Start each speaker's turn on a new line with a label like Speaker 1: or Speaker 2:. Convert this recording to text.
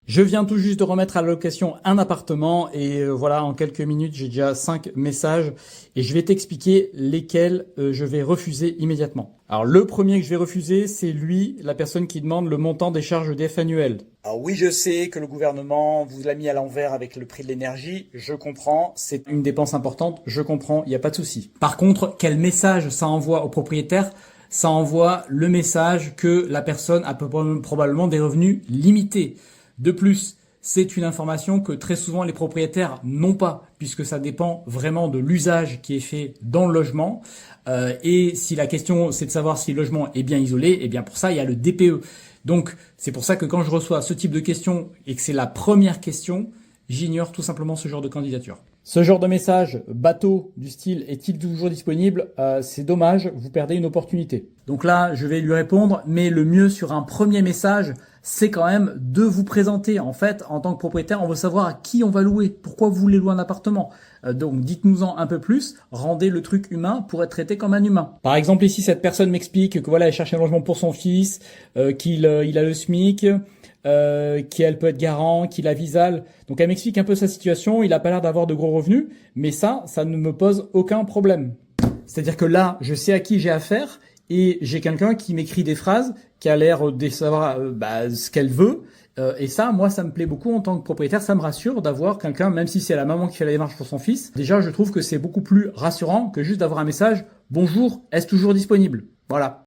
Speaker 1: Je viens tout juste de remettre à la location un appartement et voilà, en quelques minutes, j'ai déjà 5 messages et je vais t'expliquer lesquels je vais refuser immédiatement. Alors le premier que je vais refuser, c'est lui, la personne qui demande le montant des charges EDF annuelles. Alors oui, je sais que le gouvernement vous l'a mis à l'envers avec le prix de l'énergie, je comprends, c'est une dépense importante, je comprends, il n'y a pas de souci. Par contre, quel message ça envoie au propriétaire? Ça envoie le message que la personne a probablement des revenus limités. De plus, c'est une information que très souvent les propriétaires n'ont pas, puisque ça dépend vraiment de l'usage qui est fait dans le logement. Et si la question c'est de savoir si le logement est bien isolé, eh bien pour ça il y a le DPE. Donc c'est pour ça que quand je reçois ce type de questions et que c'est la première question, j'ignore tout simplement ce genre de candidature. Ce genre de message bateau du style est-il toujours disponible? C'est dommage, vous perdez une opportunité. Donc là, je vais lui répondre, mais le mieux sur un premier message, c'est quand même de vous présenter. En fait, en tant que propriétaire, on veut savoir à qui on va louer, pourquoi vous voulez louer un appartement. Donc dites-nous-en un peu plus, rendez le truc humain pour être traité comme un humain. Par exemple, ici, cette personne m'explique que voilà, elle cherche un logement pour son fils, qu'il il a le SMIC, qu'elle peut être garant, qu'il a Visal. Donc elle m'explique un peu sa situation, il a pas l'air d'avoir de gros revenus, mais ça ne me pose aucun problème. C'est-à-dire que là, je sais à qui j'ai affaire et j'ai quelqu'un qui m'écrit des phrases, qui a l'air de savoir ce qu'elle veut. Et ça, moi, ça me plaît beaucoup en tant que propriétaire. Ça me rassure d'avoir quelqu'un, même si c'est la maman qui fait la démarche pour son fils. Déjà, je trouve que c'est beaucoup plus rassurant que juste d'avoir un message « Bonjour, est-ce toujours disponible ?» Voilà.